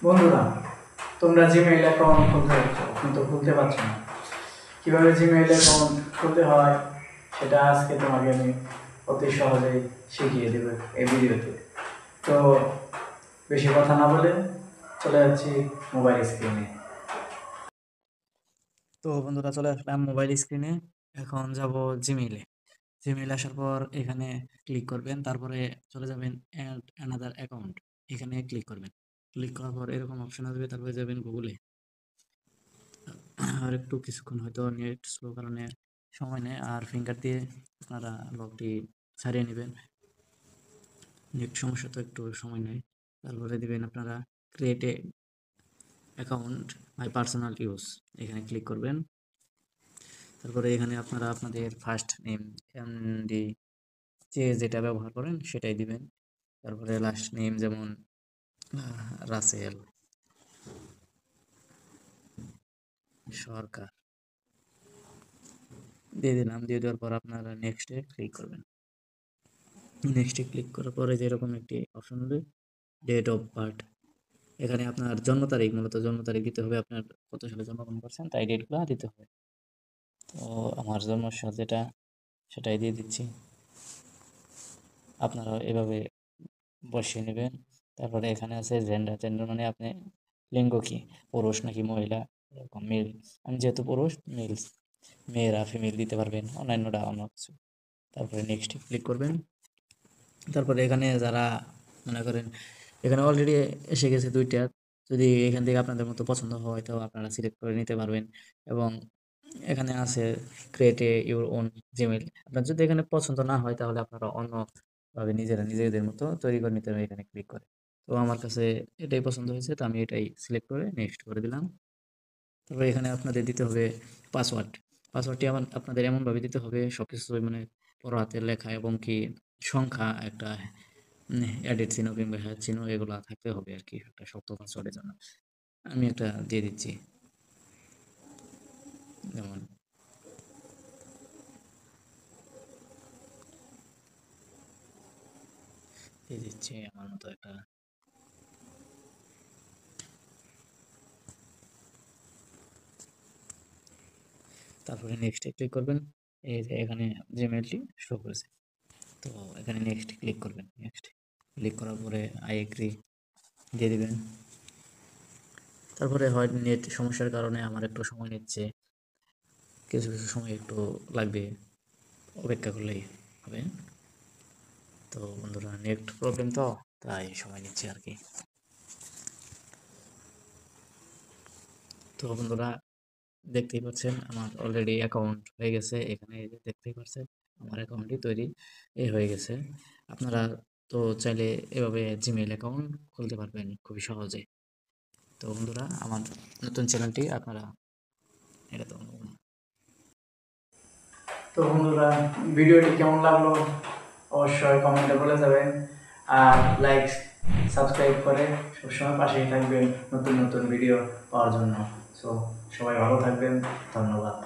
বন্ধুরা, তোমরা Gmail account খুলতে যাচ্ছ কিন্তু খুলতে পারছো না। কীভাবে জিমেইল অ্যাকাউন্ট খুলতে হয় সেটা আজকে তোমাকে আমি অতি সহজেই শিখিয়ে দেবো এই ভিডিওতে। তো বেশি কথা না বলে চলে যাচ্ছি মোবাইল স্ক্রিনে। তো বন্ধুরা, চলে আসলাম মোবাইল স্ক্রিনে। এখন যাব জিমেইলে। জিমেইল আসার পর এখানে ক্লিক করবেন, তারপরে চলে যাবেন অ্যাড অ্যানাদার অ্যাকাউন্ট, এখানে ক্লিক করবেন। ক্লিক করার পর এরকম অপশন আসবে, তারপরে যাবেন গুগলে। আর একটু কিছুক্ষণ হয়তো নেট স্লো কারণে সময় নেয়, আর ফিঙ্গার দিয়ে আপনারা লকটি ছাড়িয়ে নেবেন। নেট সমস্যা তো একটু সময় নেয়। তারপরে দিবেন আপনারা create a account my personal use, এখানে ক্লিক করবেন। তারপরে এখানে আপনারা আপনাদের ফার্স্ট নেম এমডি যেটা ব্যবহার করেন সেটাই দিবেন। তারপরে লাস্ট নেম যেমন রাসেল সরকার দিয়ে দিলাম। দিয়ে দেওয়ার পর আপনারা নেক্সটে ক্লিক করবেন। নেক্সটে ক্লিক করার পরে যেরকম একটি অপশন হবে ডেট অফ বার্থ, এখানে আপনার জন্ম তারিখ, মূলত জন্ম তারিখ দিতে হবে, আপনার কত সালে জন্মগ্রহণ করছেন তাই ডেটগুলো দিতে হবে। তো আমার জন্মসাল যেটা সেটাই দিয়ে দিচ্ছি, আপনারা এভাবে বসিয়ে নেবেন। তারপরে এখানে আছে জেন্ডার, জেন্ডার মানে আপনি লিঙ্গ কি, পুরুষ নাকি মহিলা, এরকম মেল। আমি যেহেতু পুরুষ, মেলস, মেয়েরা ফিমেল দিতে পারবেন, অন্যান্যটা অন্য কিছু। তারপরে নেক্সট ক্লিক করবেন। তারপরে এখানে যারা মনে করেন এখানে অলরেডি এসে গেছে দুইটা, যদি এখান থেকে আপনাদের মতো পছন্দ হয় তো আপনারা সিলেক্ট করে নিতে পারবেন। এবং এখানে আছে ক্রিয়েট ইউর ওন জিমেইল, আপনার যদি এখানে পছন্দ না হয় তাহলে আপনারা অন্যভাবে নিজেরা নিজেদের মতো তৈরি করে নিতে হবে এখানে ক্লিক করে। তো আমার কাছে এটাই পছন্দ হয়েছে, তো আমি এটাই সিলেক্ট করে নেক্সট করে দিলাম। তারপরে এখানে আপনাদের দিতে হবে পাসওয়ার্ড। পাসওয়ার্ডটি আপনাদের এমনভাবে দিতে হবে সব কিছু মানে বড় হাতের লেখা, এবং কি সংখ্যা একটা এডিট চিহ্ন কিংবা হ্যাশ চিহ্ন এগুলো থাকতে হবে আর কি, একটা শক্ত পাসওয়ার্ডের জন্য। আমি একটা দিয়ে দিচ্ছি, যেমন দিয়ে দিচ্ছি আমার মতো একটা। তারপরে নেক্সটে ক্লিক করবেন। এই যে এখানে জিমেইলটি শো করেছে, তো এখানে নেক্সট ক্লিক করবেন। নেক্সট ক্লিক করার পরে আই এগ্রি দিয়ে দিবেন। তারপরে হয় নেট সমস্যার কারণে আমার একটু সময় নিচ্ছে, কিছু কিছু সময় একটু লাগবে, অপেক্ষা করলেই হবে। তো বন্ধুরা, নেট প্রবলেম তো তাই সময় নিচ্ছে আর কি। তো বন্ধুরা, দেখতেই পাচ্ছেন আমার অলরেডি অ্যাকাউন্ট হয়ে গেছে, এখানে এই যে দেখতেই পাচ্ছেন আমার অ্যাকাউন্টটি তৈরি হয়ে গেছে। আপনারা তো চাইলে এভাবে জিমেইল অ্যাকাউন্ট খুলতে পারবেন খুবই সহজে। তো বন্ধুরা, আমার নতুন চ্যানেলটি আপনারা এটা তো তো বন্ধুরা, ভিডিওটি কেমন লাগলো অবশ্যই কমেন্টে বলে যাবেন, আর লাইক সাবস্ক্রাইব করে সবসময় পাশেই থাকবেন নতুন নতুন ভিডিও পাওয়ার জন্য। সো সবাই ভালো থাকবেন, ধন্যবাদ।